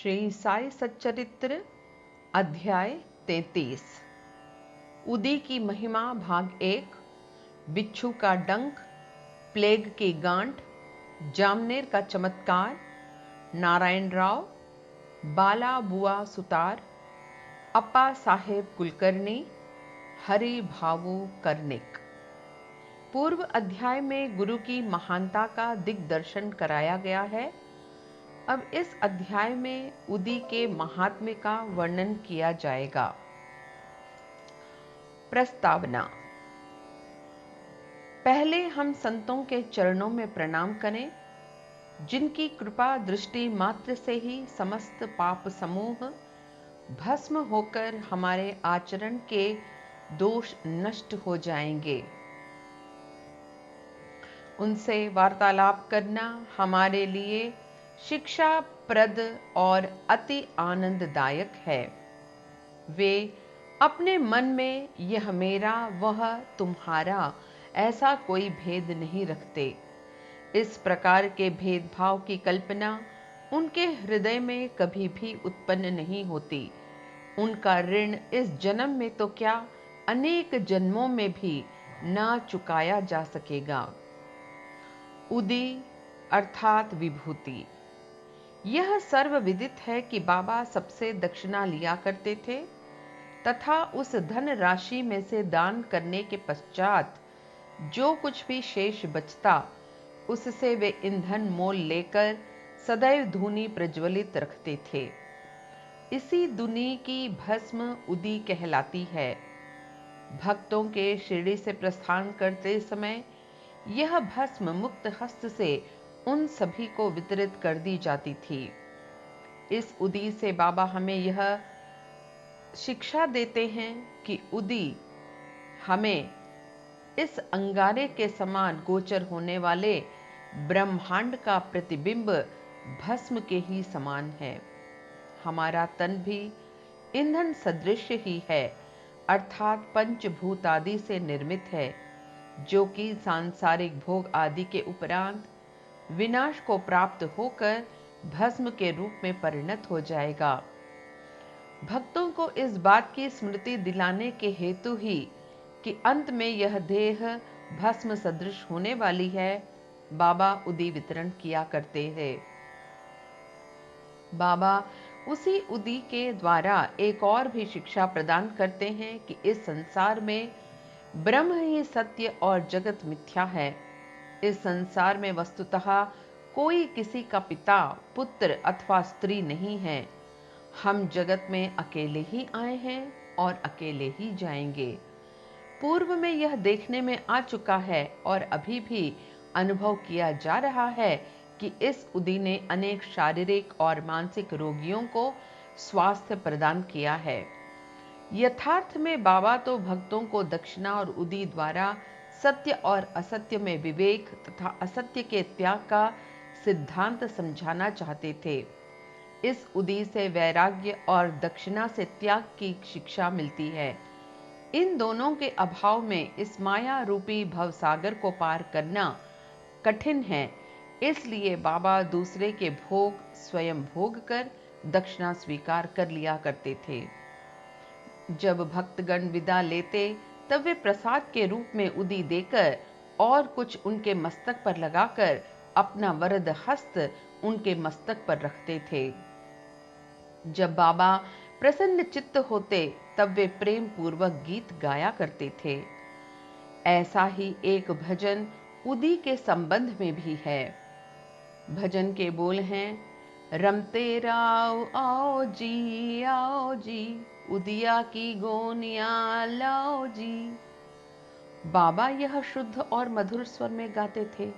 श्री साई सच्चरित्र अध्याय 33। उदी की महिमा भाग 1। बिच्छू का डंक, प्लेग की गांठ, जामनेर का चमत्कार, नारायण राव, बाला बुआ सुतार, अप्पा साहेब कुलकर्णी, हरि भावु कर्णिक। पूर्व अध्याय में गुरु की महानता का दिग्दर्शन कराया गया है। अब इस अध्याय में उदी के महात्म्य का वर्णन किया जाएगा। प्रस्तावना। पहले हम संतों के चरणों में प्रणाम करें, जिनकी कृपा दृष्टि मात्र से ही समस्त पाप समूह भस्म होकर हमारे आचरण के दोष नष्ट हो जाएंगे। उनसे वार्तालाप करना हमारे लिए शिक्षाप्रद और अति आनंददायक है। वे अपने मन में यह मेरा वह तुम्हारा ऐसा कोई भेद नहीं रखते। इस प्रकार के भेदभाव की कल्पना उनके हृदय में कभी भी उत्पन्न नहीं होती। उनका ऋण इस जन्म में तो क्या, अनेक जन्मों में भी ना चुकाया जा सकेगा। उदी अर्थात विभूति। यह सर्वविदित है कि बाबा सबसे दक्षिणा लिया करते थे तथा उस धन राशि में से दान करने के पश्चात जो कुछ भी शेष बचता उससे वे ईंधन मोल लेकर सदैव धूनी प्रज्वलित रखते थे। इसी धूनी की भस्म उदी कहलाती है। भक्तों के शिरडी से प्रस्थान करते समय यह भस्म मुक्त हस्त से उन सभी को वितरित कर दी जाती थी। इस उदी से बाबा हमें यह शिक्षा देते हैं कि उदी हमें इस अंगारे के समान गोचर होने वाले ब्रह्मांड का प्रतिबिंब भस्म के ही समान है। हमारा तन भी ईंधन सदृश ही है, अर्थात पंचभूत आदि से निर्मित है, जो कि सांसारिक भोग आदि के उपरांत विनाश को प्राप्त होकर भस्म के रूप में परिणत हो जाएगा। भक्तों को इस बात की स्मृति दिलाने के हेतु ही कि अंत में यह देह भस्म सदृश होने वाली है, बाबा उदी वितरण किया करते हैं। बाबा उसी उदी के द्वारा एक और भी शिक्षा प्रदान करते हैं कि इस संसार में ब्रह्म ही सत्य और जगत मिथ्या है। इस संसार में वस्तुतः कोई किसी का पिता, पुत्र अथवा स्त्री नहीं है। हम जगत में अकेले ही आए हैं और अकेले ही जाएंगे। पूर्व में यह देखने में आ चुका है और अभी भी अनुभव किया जा रहा है कि इस उदी ने अनेक शारीरिक और मानसिक रोगियों को स्वास्थ्य प्रदान किया है। यथार्थ में बाबा तो भक्तों को दक्षिणा और उदी द्वारा सत्य और असत्य में विवेक तथा असत्य के त्याग का सिद्धांत समझाना चाहते थे। इस उदी से वैराग्य और दक्षिणा से त्याग की शिक्षा मिलती है। इन दोनों के अभाव में इस माया रूपी भवसागर को पार करना कठिन है। इसलिए बाबा दूसरे के भोग स्वयं भोग कर दक्षिणा स्वीकार कर लिया करते थे। जब भक्तगण विदा लेते तब वे प्रसाद के रूप में उदी देकर और कुछ उनके मस्तक पर लगाकर अपना वरद हस्त उनके मस्तक पर रखते थे। जब बाबा प्रसन्न चित्त होते तब वे प्रेम पूर्वक गीत गाया करते थे। ऐसा ही एक भजन उदी के संबंध में भी है। भजन के बोल हैं, रमते राव आओ जी, उदिया की गोनिया लाओ जी। बाबा यह शुद्ध और मधुर स्वर में गाते थे।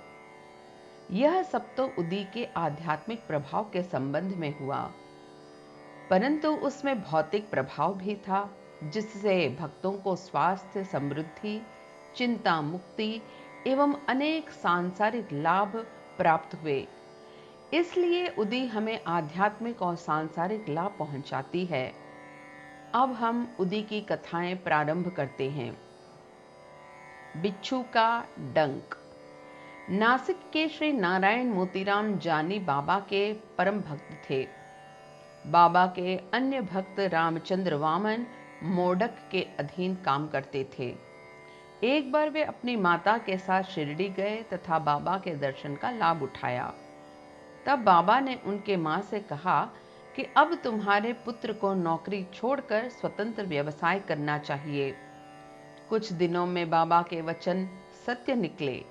यह सब तो उदी के आध्यात्मिक प्रभाव के संबंध में हुआ, परंतु उसमें भौतिक प्रभाव भी था, जिससे भक्तों को स्वास्थ्य, समृद्धि, चिंता मुक्ति एवं अनेक सांसारिक लाभ प्राप्त हुए। इसलिए उदी हमें आध्यात्मिक और सांसारिक लाभ पहुंचाती है। अब हम उदी की कथाएं प्रारंभ करते हैं। बिच्छू का डंक। नासिक के श्री नारायण मोतीराम जानी बाबा के परम भक्त थे। बाबा के अन्य भक्त रामचंद्र वामन मोडक के अधीन काम करते थे। एक बार वे अपनी माता के साथ शिरडी गए तथा बाबा के दर्शन का लाभ उठाया। तब बाबा ने उनके मां से कहा कि अब तुम्हारे पुत्र को नौकरी छोड़कर स्वतंत्र व्यवसाय करना चाहिए। कुछ दिनों में बाबा के वचन सत्य निकले।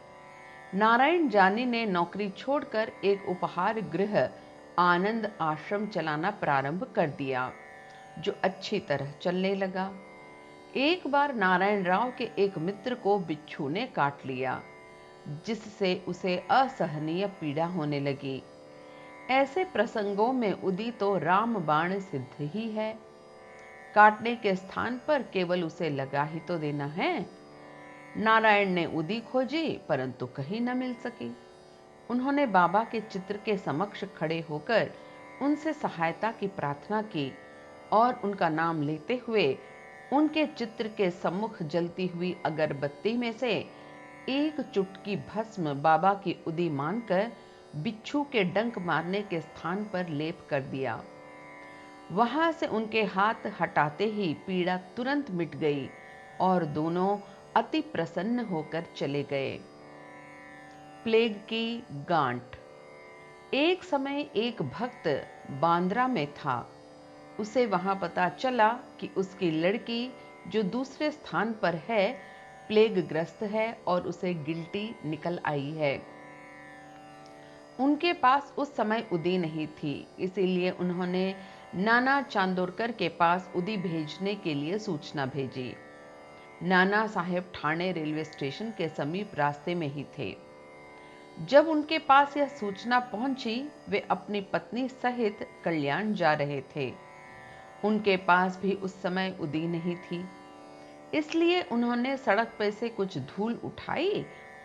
नारायण जानी ने नौकरी छोड़कर एक उपहार गृह आनंद आश्रम चलाना प्रारंभ कर दिया, जो अच्छी तरह चलने लगा। एक बार नारायण राव के एक मित्र को बिच्छू ने काट लिया, जिससे उसे असहनीय पीड़ा होने लगी। ऐसे प्रसंगों में उदी तो रामबाण सिद्ध ही है। काटने के स्थान पर केवल उसे लगा ही तो देना है। नारायण ने उदी खोजी, परंतु कहीं न मिल सकी। उन्होंने बाबा के चित्र के समक्ष खड़े होकर उनसे सहायता की प्रार्थना की और उनका नाम लेते हुए उनके चित्र के सम्मुख जलती हुई अगरबत्ती में से एक चुटकी भस्म बाबा की उदी मानकर बिच्छू के डंक मारने के स्थान पर लेप कर दिया। वहां से उनके हाथ हटाते ही पीड़ा तुरंत मिट गई और दोनों अति प्रसन्न होकर चले गए। प्लेग की गांठ। एक समय एक भक्त बांद्रा में था। उसे वहां पता चला कि उसकी लड़की, जो दूसरे स्थान पर है, प्लेग ग्रस्त है और उसे गिल्टी निकल आई है। उनके पास उस समय उदी नहीं थी, इसीलिए उन्होंने नाना चांदोरकर के पास उदी भेजने के लिए सूचना भेजी। नाना साहेब ठाणे रेलवे स्टेशन के समीप रास्ते में ही थे। जब उनके पास यह सूचना पहुंची, वे अपनी पत्नी सहित कल्याण जा रहे थे। उनके पास भी उस समय उदी नहीं थी, इसलिए उन्होंने सड़क पर से कुछ धूल उठाई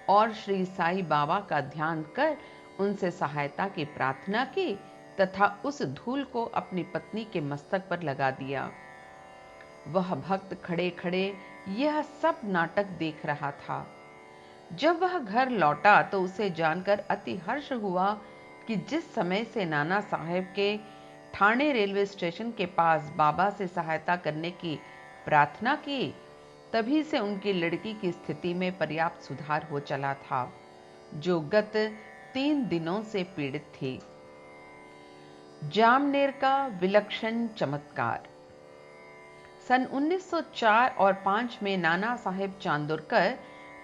और श्री साईं बाबा का ध्यान कर उनसे सहायता की प्रार्थना की तथा उस धूल को अपनी पत्नी के मस्तक पर लगा दिया। वह भक्त खड़े खड़े यह सब नाटक देख रहा था। जब वह घर लौटा तो उसे जानकर अति हर्ष हुआ कि जिस समय से नाना साहेब के ठाणे रेलवे स्टेशन के पास बाबा से सहायता करने की प्रार्थना की, तभी से उनकी लड़की की स्थिति में पर्याप्त सुधार हो चला था, जो गत 3 दिनों से पीड़ित थी। जामनेर का विलक्षण चमत्कार। सन 1904 और 5 में नाना साहेब चांदोरकर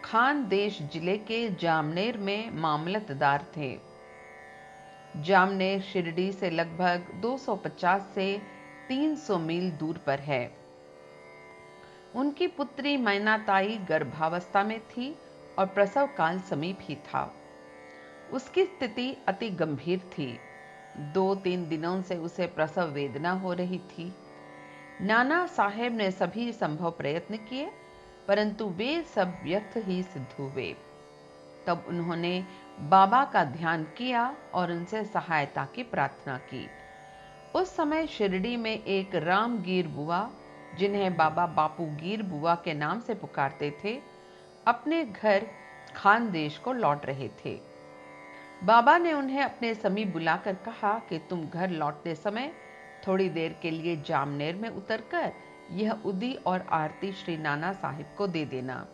खानदेश जिले के जामनेर में मामलतदार थे। जामनेर शिरडी से लगभग 250 से 300 मील दूर पर है। उनकी पुत्री मैनाताई गर्भावस्था में थी और प्रसव काल समीप ही था। उसकी स्थिति अति गंभीर थी। 2-3 दिनों से उसे प्रसव वेदना हो रही थी। नाना साहेब ने सभी संभव प्रयत्न किए, परंतु वे सब व्यर्थ ही सिद्ध हुए। तब उन्होंने बाबा का ध्यान किया और उनसे सहायता की प्रार्थना की। उस समय शिरडी में एक रामगीर बुआ, जिन्हें बाबा बापूगीर बुआ के नाम से पुकारते थे, अपने घर खानदेश को लौट रहे थे। बाबा ने उन्हें अपने समीप बुलाकर कहा कि तुम घर लौटते समय थोड़ी देर के लिए जामनेर में उतरकर यह उदी और आरती श्री नाना साहिब को दे देना।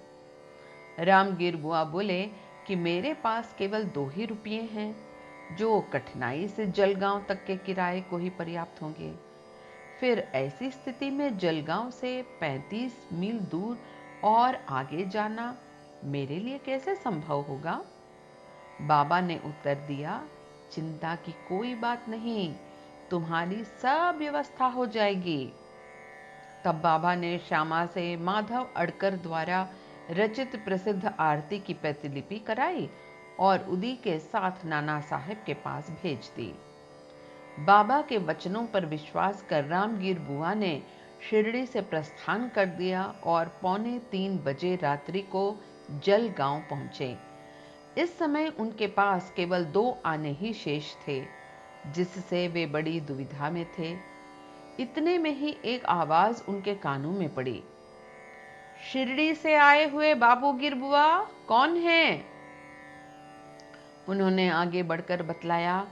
रामगीर बुआ बोले कि मेरे पास केवल 2 ही रुपये हैं, जो कठिनाई से जलगांव तक के किराए को ही पर्याप्त होंगे। फिर ऐसी स्थिति में जलगांव से 35 मील दूर और आगे जाना मेरे लिए कैसे संभव होगा? बाबा ने उत्तर दिया, चिंता की कोई बात नहीं, तुम्हारी सब व्यवस्था हो जाएगी। तब बाबा ने श्यामा से माधव अडकर द्वारा रचित प्रसिद्ध आरती की प्रतिलिपि कराई और उदी के साथ नाना साहेब के पास भेज दी। बाबा के वचनों पर विश्वास कर रामगीर बुआ ने शिरडी से प्रस्थान कर दिया और 2:45 बजे रात्रि को जलगांव पहुंचे। इस समय उनके पास केवल 2 आने ही शेष थे, जिससे वे बड़ी दुविधा में थे। इतने में ही एक आवाज उनके कानों में पड़ी, शिरडी से आए हुए बापूगीर बुआ कौन है? उन्होंने आगे बढ़कर बतलाया,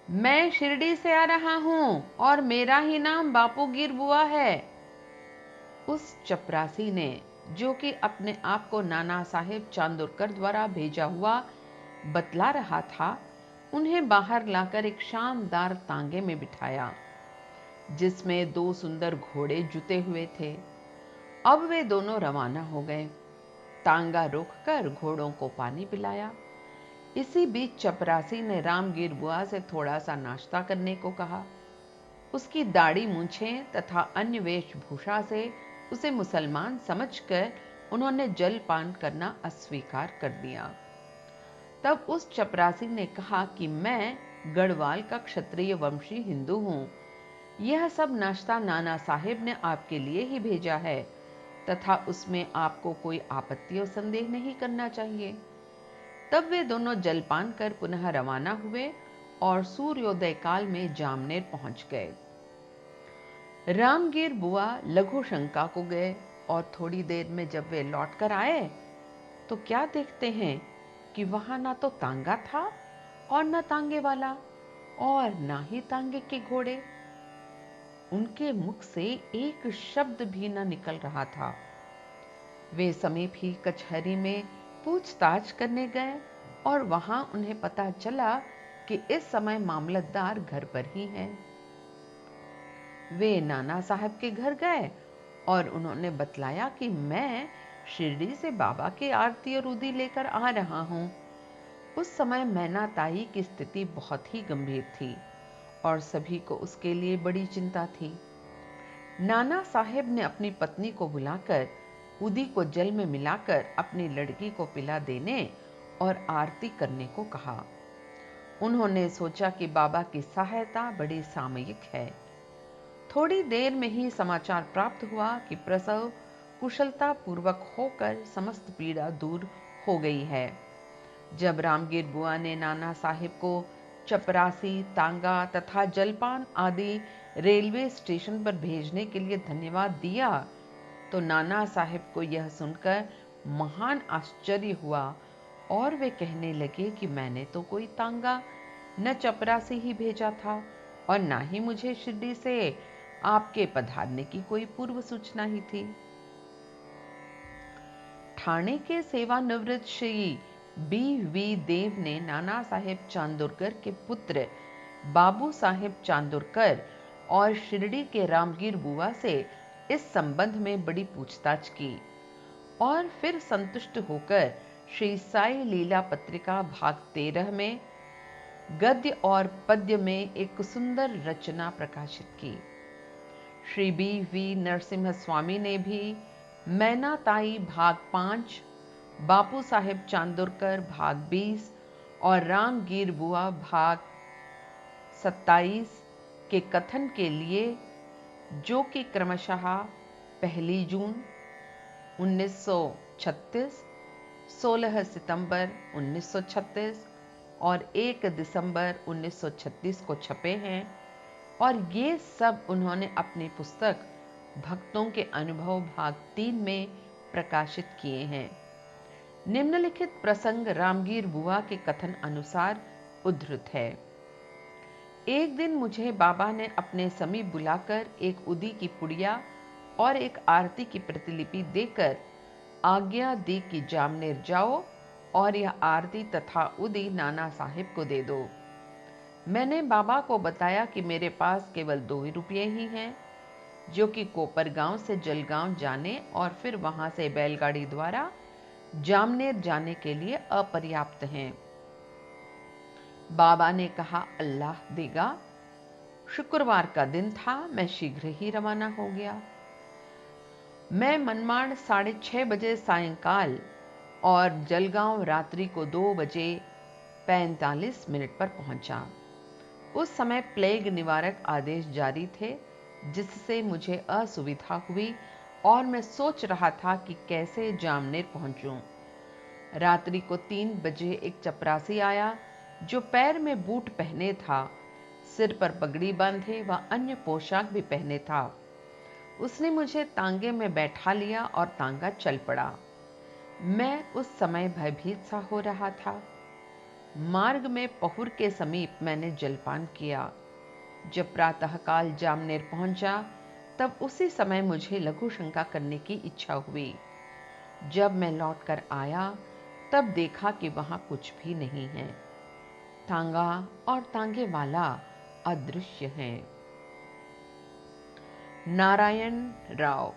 मैं शिरडी से आ रहा हूं और मेरा ही नाम बापूगीर बुआ है। उस चपरासी ने, जो कि अपने आप को नाना साहेब चांदोरकर द्वारा भेजा हुआ बतला रहा था, उन्हें बाहर लाकर एक शानदार तांगे में बिठाया, जिसमें 2 सुंदर घोड़े जुते हुए थे। अब वे दोनों रवाना हो गए। तांगा रोककर घोड़ों को पानी पिलाया। इसी बीच चपरासी ने रामगीर बुआ से थोड़ा सा नाश्ता करने को कहा। उसकी दाढ़ी मूंछें तथा अन्य वेशभूषा से उसे मुसलमान समझकर उन्होंने जल पान करना अस्वीकार कर दिया। तब उस चपरासी ने कहा कि मैं गढ़वाल का क्षत्रिय वंशी हिंदू हूं। यह सब नाश्ता नाना साहेब ने आपके लिए ही भेजा है तथा उसमें आपको कोई आपत्ति और संदेह नहीं करना चाहिए। तब वे दोनों जलपान कर पुनः रवाना हुए और सूर्योदय काल में जामनेर पहुंच गए। रामगीर बुआ लघु शंका को गए और थोड़ी देर में जब वे लौटकर आए तो क्या देखते हैं कि वहां ना तो तांगा था और न तांगे वाला और ना ही तांगे के घोड़े। उनके मुख से एक शब्द भी न निकल रहा था। वे समीप ही कचहरी में पूछताछ करने गए और वहां उन्हें पता चला कि इस समय मामलतदार घर पर ही हैं। वे नाना साहब के घर गए और उन्होंने बतलाया कि मैं शिरडी से बाबा की आरती और उदी लेकर आ रहा हूं। उस समय मैना ताई की स्थिति बहुत ही गंभीर थी और सभी को उसके लिए बड़ी चिंता थी। नाना साहेब ने अपनी पत्नी को बुलाकर उदी को जल में मिलाकर अपनी लड़की को पिला देने और आरती करने को कहा। उन्होंने सोचा कि बाबा की सहायता बड़ी सामयिक है। थोड़ी देर में ही समाचार प्राप्त हुआ कि प्रसव कुशलता पूर्वक होकर समस्त पीड़ा दूर हो गई है। जब रामगीर बुआ ने नाना साहिब को चपरासी, तांगा तथा जलपान आदि रेलवे स्टेशन पर भेजने के लिए धन्यवाद दिया तो नाना साहिब को यह सुनकर महान आश्चर्य हुआ और वे कहने लगे कि मैंने तो कोई तांगा न चपरासी ही भेजा था और ना ही मुझे शिरडी से आपके पधारने की कोई पूर्व सूचना ही थी। ठाणे के सेवानिवृत्त श्री बी देव ने नाना साहेब चांदोरकर के पुत्र बाबू साहेब चांदोरकर और शिरडी के रामगीर बुआ से इस संबंध में बड़ी पूछताछ की और फिर संतुष्ट होकर श्री साई लीला पत्रिका भाग 13 में गद्य और पद्य में एक सुंदर रचना प्रकाशित की। श्री बी नरसिम्हा स्वामी ने भी मैना ताई भाग 5, बापू साहेब चांदोरकर भाग 20 और रामगीर बुआ भाग 27 के कथन के लिए, जो कि क्रमशः 1 जून 1936, 16 सितंबर 1936 और 1 दिसंबर 1936 को छपे हैं और ये सब उन्होंने अपनी पुस्तक भक्तों के अनुभव भाग 3 में प्रकाशित किए हैं। निम्नलिखित प्रसंग रामगीर बुआ के कथन अनुसार उद्धृत है। एक दिन मुझे बाबा ने अपने समीप बुलाकर एक उदी की पुड़िया और एक आरती की प्रतिलिपि देकर आज्ञा दी कि जामनेर जाओ और यह आरती तथा उदी नाना साहिब को दे दो। मैंने बाबा को बताया कि मेरे पास केवल 2 रुपये ही हैं, जो कि कोपरगांव से जलगांव जाने और फिर वहां से बैलगाड़ी द्वारा जामनेर जाने के लिए अपर्याप्त हैं। बाबा ने कहा, अल्लाह देगा। शुक्रवार का दिन था। मैं शीघ्र ही रवाना हो गया। मैं मनमाड़ 6:30 बजे सायंकाल और जलगांव रात्रि को 2 बजे 45 मिनट पर पहुंचा। उस समय प्लेग निवारक आदेश जारी थे, जिससे मुझे असुविधा हुई और मैं सोच रहा था कि कैसे जामनेर पहुंचूं। रात्रि को 3 बजे एक चपरासी आया, जो पैर में बूट पहने था, सिर पर पगड़ी बांधे व अन्य पोशाक भी पहने था। उसने मुझे तांगे में बैठा लिया और तांगा चल पड़ा। मैं उस समय भयभीत सा हो रहा था। मार्ग में पहुर के समीप मैंने जलपान किया। जब प्रातःकाल जामनेर पहुंचा तब उसी समय मुझे लघु शंका करने की इच्छा हुई। जब मैं लौटकर आया तब देखा कि वहां कुछ भी नहीं है। तांगा और तांगे वाला अदृश्य है। नारायण राव।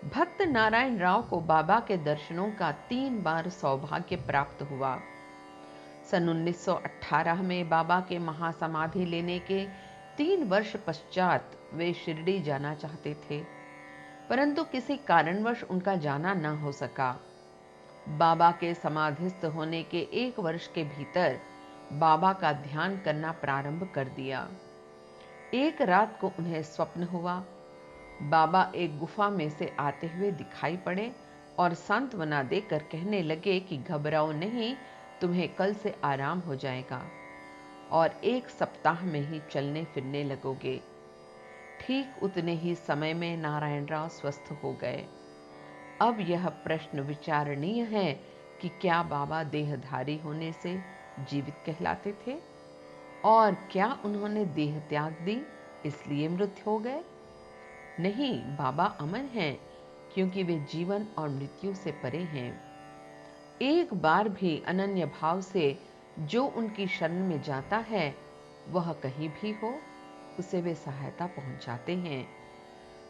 भक्त नारायण राव को बाबा के दर्शनों का 3 बार सौभाग्य प्राप्त हुआ। सन 1918 में बाबा के महासमाधि लेने के 3 वर्ष पश्चात वे शिरडी जाना चाहते थे, परंतु किसी कारणवश उनका जाना न हो सका। बाबा के समाधिस्थ होने के 1 वर्ष के भीतर बाबा का ध्यान करना प्रारंभ कर दिया। एक रात को उन्हें स्वप्न हुआ। बाबा एक गुफा में से आते हुए दिखाई पड़े और सांत्वना देकर कहने लगे कि घबराओ नहीं, तुम्हें कल से आराम हो जाएगा और 1 सप्ताह में ही चलने फिरने लगोगे। ठीक उतने ही समय में नारायण राव स्वस्थ हो गए। अब यह प्रश्न विचारणीय है कि क्या बाबा देहधारी होने से जीवित कहलाते थे और क्या उन्होंने देह त्याग दी इसलिए मृत हो गए? नहीं, बाबा अमर हैं क्योंकि वे जीवन और मृत्यु से परे हैं। एक बार भी अनन्य भाव से जो उनकी शरण में जाता है वह कहीं भी हो उसे वे सहायता पहुंचाते हैं।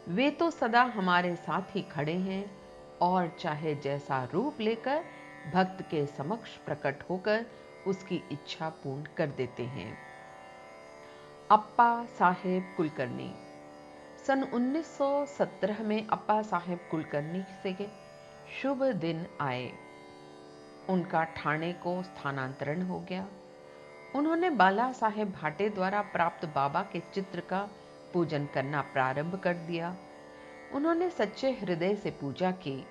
वे तो सदा हमारे साथ ही खड़े हैं और चाहे जैसा रूप लेकर भक्त के समक्ष प्रकट होकर उसकी इच्छा पूर्ण कर देते हैं। अप्पा साहेब कुलकर्णी। सन 1917 में अप्पा साहेब कुलकर्णी से शुभ दिन आए। उनका ठाणे को स्थानांतरण हो गया। उन्होंने बाला साहेब भाटे द्वारा प्राप्त बाबा के चित्र का पूजन करना प्रारंभ कर दिया। उन्होंने सच्चे हृदय से पूजा की।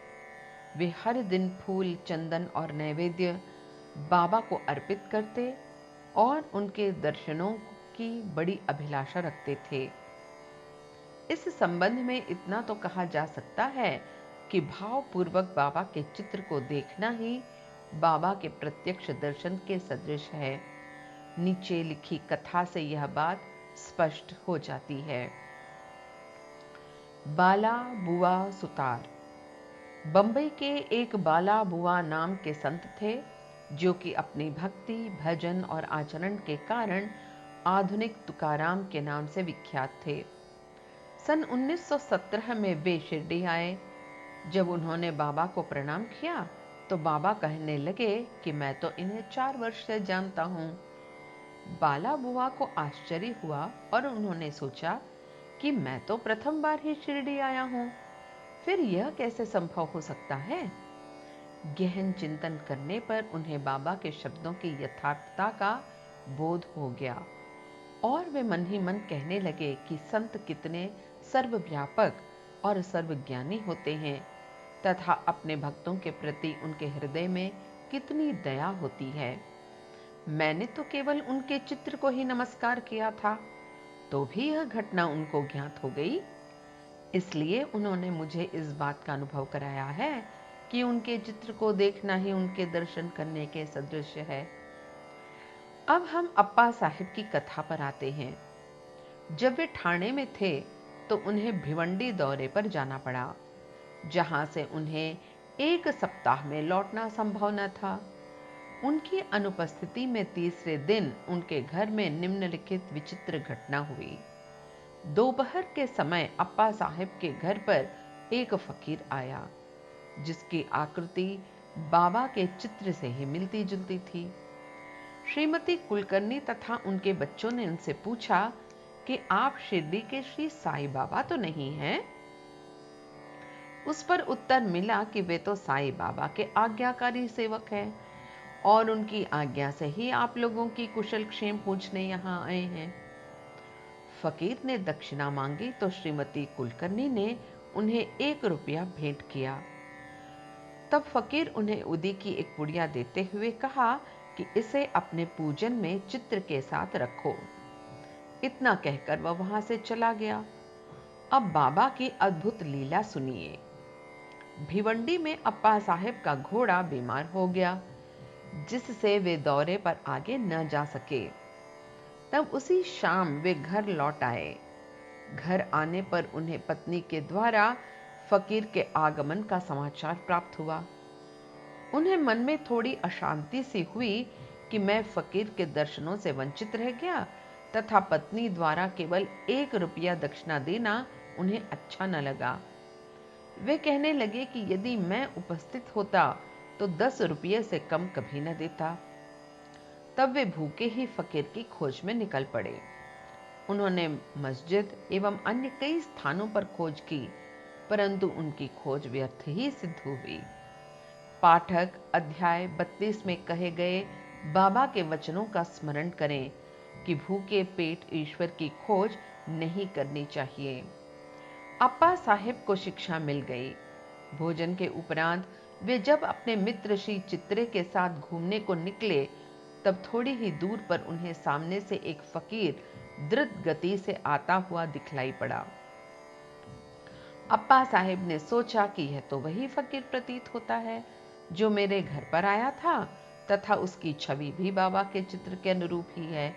वे हर दिन फूल, चंदन और नैवेद्य बाबा को अर्पित करते और उनके दर्शनों की बड़ी अभिलाषा रखते थे। इस संबंध में इतना तो कहा जा सकता है कि भावपूर्वक बाबा के चित्र को देखना ही बाबा के प्रत्यक्ष दर्शन के सदृश है। नीचे लिखी कथा से यह बात स्पष्ट हो जाती है। बाला बुआ सुतार। बंबई के एक बाला बुआ नाम के संत थे जो कि अपनी भक्ति, भजन और आचरण के कारण आधुनिक तुकाराम के नाम से विख्यात थे। सन 1917 में वे शिरडी आए। जब उन्होंने बाबा को प्रणाम किया तो बाबा कहने लगे कि मैं तो इन्हें 4 वर्ष से जानता हूं। बाला बुआ को आश्चर्य हुआ और उन्होंने सोचा कि मैं तो प्रथम बार ही शिरडी आया हूं, फिर यह कैसे संभव हो सकता है? गहन चिंतन करने पर उन्हें बाबा के शब्दों की यथार्थता का बोध हो गया और वे मन ही मन कहने लगे कि संत कितने सर्वव्यापक और सर्वज्ञानी होते हैं तथा अपने भक्तों के प्रति उनके हृदय में कितनी दया होती है। मैंने तो केवल उनके चित्र को ही नमस्कार किया था, तो भी यह घटना उनको ज्ञात हो गई। इसलिए उन्होंने मुझे इस बात का अनुभव कराया है कि उनके चित्र को देखना ही उनके दर्शन करने के सदृश है। अब हम अप्पा साहिब की कथा पर आते हैं। जब वे ठाणे में थे तो उन्हें भिवंडी दौरे पर जाना पड़ा, जहां से उन्हें 1 सप्ताह में लौटना संभव न था। उनकी अनुपस्थिति में तीसरे दिन उनके घर में निम्नलिखित विचित्र घटना हुई। दोपहर के समय अप्पा साहिब के घर पर एक फकीर आया, जिसकी आकृति बाबा के चित्र से ही मिलती जुलती थी। श्रीमती कुलकर्णी तथा उनके बच्चों ने उनसे पूछा कि आप शिरडी के श्री साईं बाबा तो नहीं हैं? उस पर उत्तर मिला कि वे तो साईं बाबा के आज्ञाकारी सेवक हैं और उनकी आज्ञा से ही आप लोगों की कुशल क्षेम पूछने यहाँ आए हैं। फकीर ने दक्षिणा मांगी तो श्रीमती कुलकर्णी ने उन्हें 1 रुपया भेंट किया। तब फकीर उन्हें उदी की एक पुड़िया देते हुए कहा कि इसे अपने पूजन में चित्र के साथ रखो। इतना कहकर वह वहां से चला गया। अब बाबा की अद्भुत लीला सुनिए। भिवंडी में अप्पा साहेब का घोड़ा बीमार हो गया। जिससे वे दौरे पर आगे न जा सके। तब उसी शाम वे घर लौट आए। घर आने पर उन्हें पत्नी के द्वारा फकीर के आगमन का समाचार प्राप्त हुआ। उन्हें मन में थोड़ी अशांति सी हुई कि मैं फकीर के दर्शनों से वंचित रह गया तथा पत्नी द्वारा केवल 1 रुपया दक्षिणा देना उन्हें अच्छा न लगा। वे कहने लगे कि यदि मैं उपस्थित होता तो 10 रुपये से कम कभी न देता। तब वे भूखे ही फकीर की खोज में निकल पड़े। उन्होंने मस्जिद एवं अन्य कई स्थानों पर खोज की, परंतु उनकी खोज व्यर्थ ही सिद्ध हुई। पाठक अध्याय 32 में कहे गए बाबा के वचनों का स्मरण करें कि भूखे पेट ईश्वर की खोज नहीं करनी चाहिए। अप्पा साहेब को शिक्षा मिल गई। भोजन के उपरांत वे जब अपने मित्र श्री चित्रे के साथ घूमने को निकले, तब थोड़ी ही दूर पर उन्हें सामने से एक फकीर द्रुत गति से आता हुआ दिखलाई पड़ा। अप्पा साहेब ने सोचा कि यह तो वही फकीर प्रतीत होता है जो मेरे घर पर आया था तथा उसकी छवि भी बाबा के चित्र के अनुरूप ही है।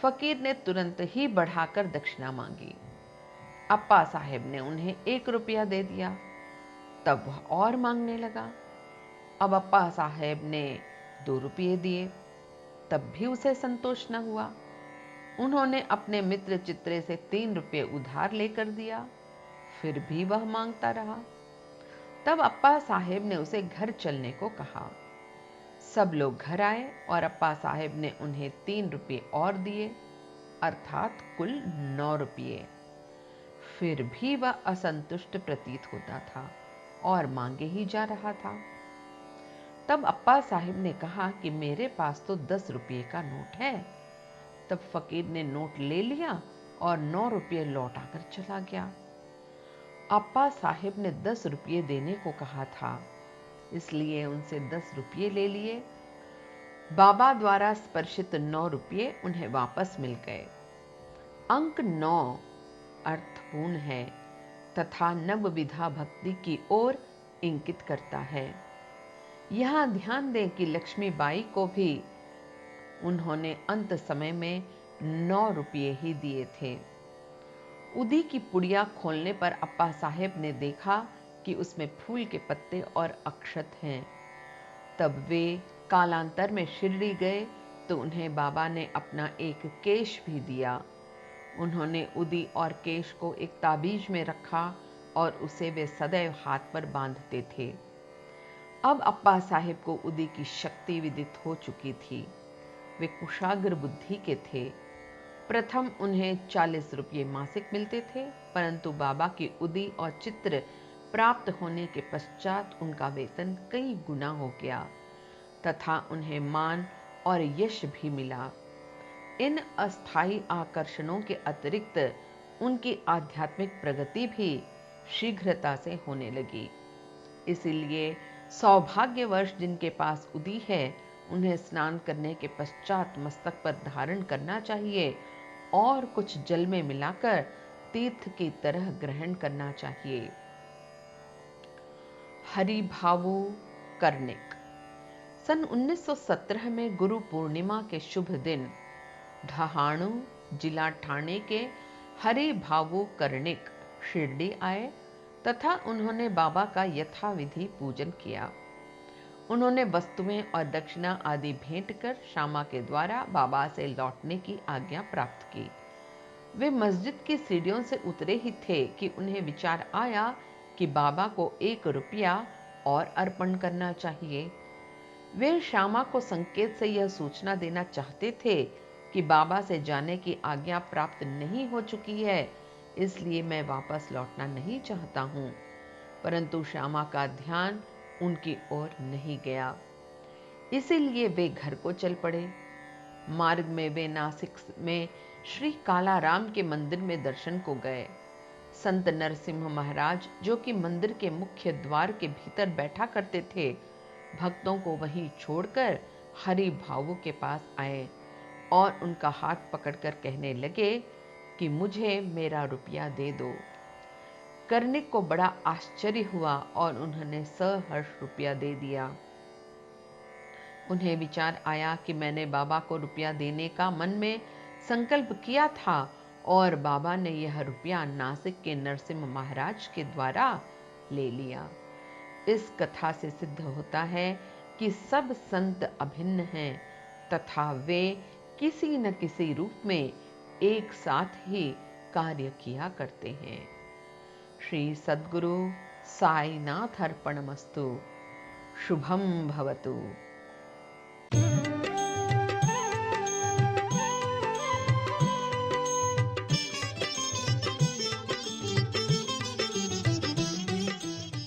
फकीर ने तुरंत ही बढ़ाकर दक्षिणा मांगी। अप्पा साहेब ने उन्हें 1 रुपया दे दिया। तब वह और मांगने लगा। अब अप्पा साहेब ने 2 रुपये दिए, तब भी उसे संतोष न हुआ। उन्होंने अपने मित्र चित्रे से 3 रुपये उधार लेकर दिया, फिर भी वह मांगता रहा। तब अप्पा साहेब ने उसे घर चलने को कहा। सब लोग घर आए और अप्पा साहेब ने उन्हें 3 रुपये और दिए, अर्थात कुल 9 रुपये। फिर भी वह असंतुष्ट प्रतीत होता था और मांगे ही जा रहा था। तब अप्पा साहेब ने कहा कि मेरे पास तो 10 रुपये का नोट है। तब फकीर ने नोट ले लिया और 9 रुपये लौटाकर चला गया। अप्पा साहेब ने 10 रुपये देने को कहा था, इसलिए उनसे 10 रुपये ले लिए। बाबा द्वारा स्पर्शित 9 रुपये उन्हें वापस मिल गए। अंक 9 अर्थपूर्ण है तथा नवविधा भक्ति की ओर इंगित करता है। यहां ध्यान दें कि लक्ष्मीबाई को भी उन्होंने अंत समय में 9 रुपये ही दिए थे। उदी की पुड़िया खोलने पर अप्पा साहेब ने देखा कि उसमें फूल के पत्ते और अक्षत हैं। तब वे कालांतर में शिरडी गए तो उन्हें बाबा ने अपना एक केश भी दिया। उन्होंने उदी और केश को एक ताबीज में रखा और उसे वे सदैव हाथ पर बांधते थे। अब अप्पा साहेब को उदी की शक्ति विदित हो चुकी थी। वे कुशाग्र बुद्धि के थे। प्रथम उन्हें 40 रुपये मासिक मिलते थे, परंतु बाबा की उदी और चित्र प्राप्त होने के पश्चात उनका वेतन कई गुना हो गया तथा उन्हें मान और यश भी मिला। इन अस्थायी आकर्षणों के अतिरिक्त उनकी आध्यात्मिक प्रगति भी शीघ्रता से होने लगी। इसीलिए सौभाग्यवश जिनके पास उदी है, उन्हें स्नान करने के पश्चात मस्तक पर धारण करना चाहिए और कुछ जल में मिलाकर तीर्थ की तरह ग्रहण करना चाहिए। हरिभावु कर्णिक। सन 1917 में गुरु पूर्णिमा के शुभ दिन ढहाणु जिला ठाणे के हरिभावु कर्णिक शिरडी आए तथा उन्होंने बाबा का यथाविधि पूजन किया। उन्होंने वस्तुएं और दक्षिणा आदि भेंट कर श्यामा के द्वारा बाबा से लौटने की आज्ञा प्राप्त की। वे मस्जिद की सीढ़ियों से उतरे ही थे कि उन्हें विचार आया कि बाबा को 1 रुपया और अर्पण करना चाहिए। वे श्यामा को संकेत से यह सूचना देना चाहते थे कि बाबा से जाने की आज्ञा प्राप्त नहीं हो चुकी है, इसलिए मैं वापस लौटना नहीं चाहता हूं। परंतु श्यामा का ध्यान उनकी ओर नहीं गया, इसीलिए वे घर को चल पड़े। मार्ग में वे नासिक में श्री कालाराम के मंदिर में दर्शन को गए। संत नरसिम्हा महाराज, जो कि मंदिर के मुख्य द्वार के भीतर बैठा करते थे, भक्तों को वहीं छोड़कर हरि भावु के पास आए और उनका हाथ पकड़कर कहने लगे कि मुझे मेरा रुपया दे दो। कर्णिक को बड़ा आश्चर्य हुआ और उन्होंने सहर्ष रुपया दे दिया। उन्हें विचार आया कि मैंने बाबा को रुपया देने का मन में संकल्प किया था और बाबा ने यह रुपया नासिक के नरसिम्हा महाराज के द्वारा ले लिया। इस कथा से सिद्ध होता है कि सब संत अभिन्न हैं तथा वे किसी न किसी रूप में एक साथ ही कार्य किया करते हैं। श्री सद्गुरु साईनाथ अर्पणमस्तु। शुभम भवतु।